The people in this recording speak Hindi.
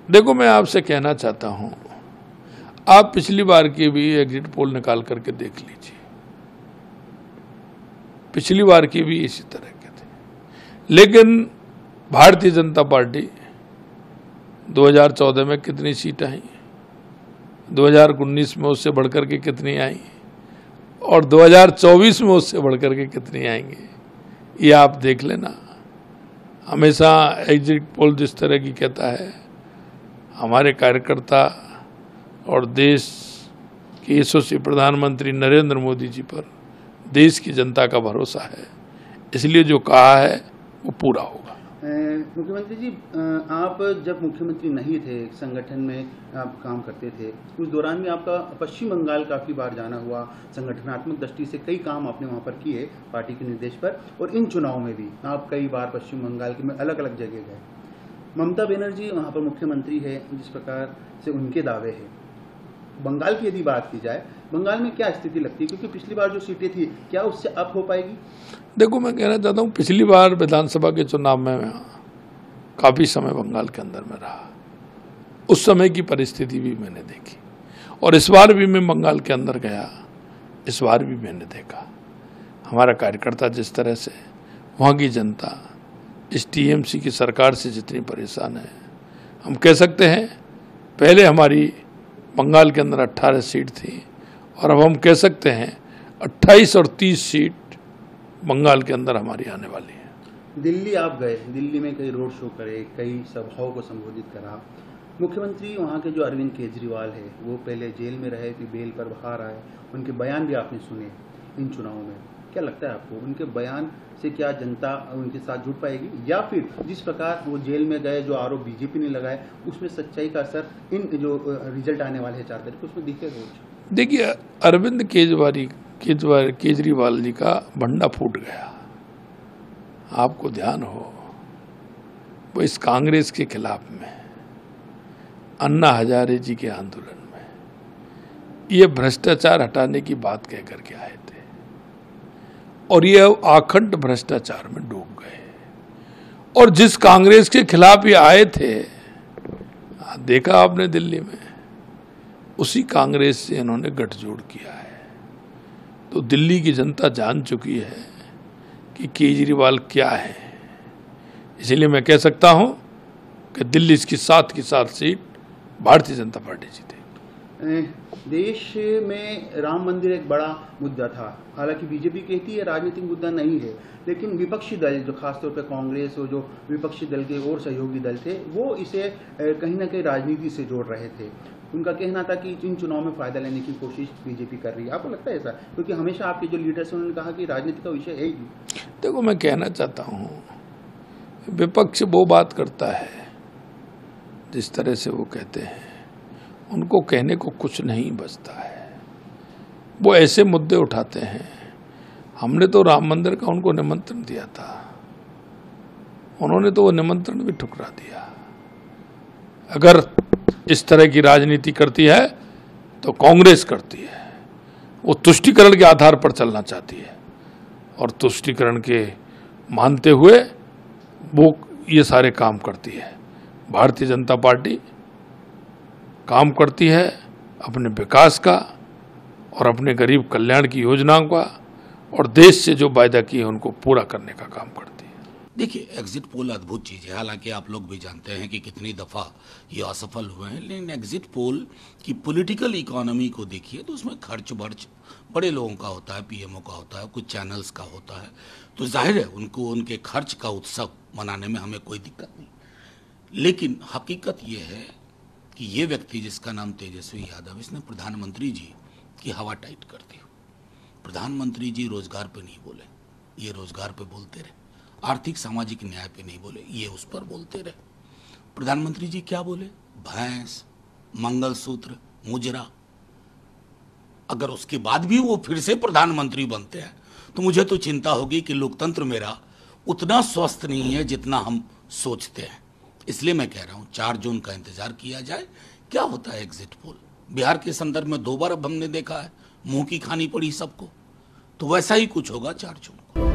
देखो, मैं आपसे कहना चाहता हूं, आप पिछली बार की भी एग्जिट पोल निकाल करके देख लीजिए। पिछली बार की भी इसी तरह के थे, लेकिन भारतीय जनता पार्टी 2014 में कितनी सीट आई, 2019 में उससे बढ़कर के कितनी आई, और 2024 में उससे बढ़कर के कितनी आएंगी, ये आप देख लेना। हमेशा एग्जिट पोल जिस तरह की कहता है, हमारे कार्यकर्ता और देश के यशस्वी प्रधानमंत्री नरेंद्र मोदी जी पर देश की जनता का भरोसा है, इसलिए जो कहा है वो पूरा होगा। मुख्यमंत्री जी, आप जब मुख्यमंत्री नहीं थे, संगठन में आप काम करते थे, उस दौरान में आपका पश्चिम बंगाल काफ़ी बार जाना हुआ, संगठनात्मक दृष्टि से कई काम आपने वहाँ पर किए पार्टी के निर्देश पर, और इन चुनाव में भी आप कई बार पश्चिम बंगाल के में अलग अलग जगह गए। ममता बनर्जी वहाँ पर मुख्यमंत्री है, जिस प्रकार से उनके दावे हैं, बंगाल की यदि बात की जाए, बंगाल में क्या स्थिति लगती है, क्योंकि पिछली बार जो सीटें थी, क्या उससे अप हो पाएगी? देखो, मैं कहना चाहता हूँ, पिछली बार विधानसभा के चुनाव में काफ़ी समय बंगाल के अंदर में रहा, उस समय की परिस्थिति भी मैंने देखी, और इस बार भी मैं बंगाल के अंदर गया, इस बार भी मैंने देखा हमारा कार्यकर्ता जिस तरह से, वहाँ की जनता इस टीएमसी की सरकार से जितनी परेशान है। हम कह सकते हैं पहले हमारी बंगाल के अंदर 18 सीट थी, और अब हम कह सकते हैं 28 और 30 सीट बंगाल के अंदर हमारी आने वाली है। दिल्ली आप गए, दिल्ली में कई रोड शो करे, कई सभाओं को संबोधित करा। मुख्यमंत्री वहाँ के जो अरविंद केजरीवाल है, वो पहले जेल में रहे, फिर बेल पर बाहर आए, उनके बयान भी आपने सुने इन चुनावों में। क्या लगता है आपको, उनके बयान से क्या जनता उनके साथ जुड़ पाएगी, या फिर जिस प्रकार वो जेल में गए, जो आरोप बीजेपी ने लगाए, उसमें सच्चाई का असर इन जो रिजल्ट आने वाले हैं 4 तारीख को, उसमें दिखेगा? देखिए, अरविंद केजरीवाल जी का भंडा फूट गया। आपको ध्यान हो, वो इस कांग्रेस के खिलाफ में, अन्ना हजारे जी के आंदोलन में, ये भ्रष्टाचार हटाने की बात कह करके आए थे, और ये आखंड भ्रष्टाचार में डूब गए। और जिस कांग्रेस के खिलाफ ये आए थे, देखा आपने दिल्ली में, उसी कांग्रेस से इन्होंने गठजोड़ किया है। तो दिल्ली की जनता जान चुकी है कि केजरीवाल क्या है, इसलिए मैं कह सकता हूं कि दिल्ली की 7 की 7 सीट भारतीय जनता पार्टी जीतेगी। देश में राम मंदिर एक बड़ा मुद्दा था, हालांकि बीजेपी कहती है राजनीतिक मुद्दा नहीं है, लेकिन विपक्षी दल, जो खासतौर पर कांग्रेस और जो विपक्षी दल के और सहयोगी दल थे, वो इसे कहीं ना कहीं राजनीति से जोड़ रहे थे। उनका कहना था कि इन चुनाव में फायदा लेने की कोशिश बीजेपी कर रही है। आपको लगता है ऐसा? क्योंकि हमेशा आपके जो लीडर्स हैं, उन्होंने कहा कि राजनीति का विषय है ही। देखो, मैं कहना चाहता हूँ, विपक्ष वो बात करता है जिस तरह से वो कहते हैं, उनको कहने को कुछ नहीं बचता है। वो ऐसे मुद्दे उठाते हैं। हमने तो राम मंदिर का उनको निमंत्रण दिया था, उन्होंने तो वो निमंत्रण भी ठुकरा दिया। अगर इस तरह की राजनीति करती है तो कांग्रेस करती है, वो तुष्टीकरण के आधार पर चलना चाहती है, और तुष्टीकरण के मानते हुए वो ये सारे काम करती है। भारतीय जनता पार्टी काम करती है अपने विकास का और अपने गरीब कल्याण की योजनाओं का, और देश से जो वायदा किए उनको पूरा करने का काम करती है। देखिए, एग्जिट पोल अद्भुत चीज़ है, हालांकि आप लोग भी जानते हैं कि कितनी दफ़ा ये असफल हुए हैं, लेकिन एग्जिट पोल की पॉलिटिकल इकोनॉमी को देखिए तो उसमें खर्च बर्च बड़े लोगों का होता है, पीएमओ का होता है, कुछ चैनल्स का होता है, तो जाहिर है उनको उनके खर्च का उत्सव मनाने में हमें कोई दिक्कत नहीं। लेकिन हकीकत ये है कि ये व्यक्ति जिसका नाम तेजस्वी यादव, इसने प्रधानमंत्री जी की हवा टाइट कर दी। प्रधानमंत्री जी रोजगार पे नहीं बोले, ये रोजगार पे बोलते रहे। आर्थिक सामाजिक न्याय पे नहीं बोले, ये उस पर बोलते रहे। प्रधानमंत्री जी क्या बोले? भैंस, मंगलसूत्र, मुजरा। अगर उसके बाद भी वो फिर से प्रधानमंत्री बनते हैं तो मुझे तो चिंता होगी कि लोकतंत्र मेरा उतना स्वस्थ नहीं है जितना हम सोचते हैं। इसलिए मैं कह रहा हूं 4 जून का इंतजार किया जाए, क्या होता है एग्जिट पोल। बिहार के संदर्भ में 2 बार अब हमने देखा है, मुंह की खानी पड़ी सबको, तो वैसा ही कुछ होगा 4 जून को।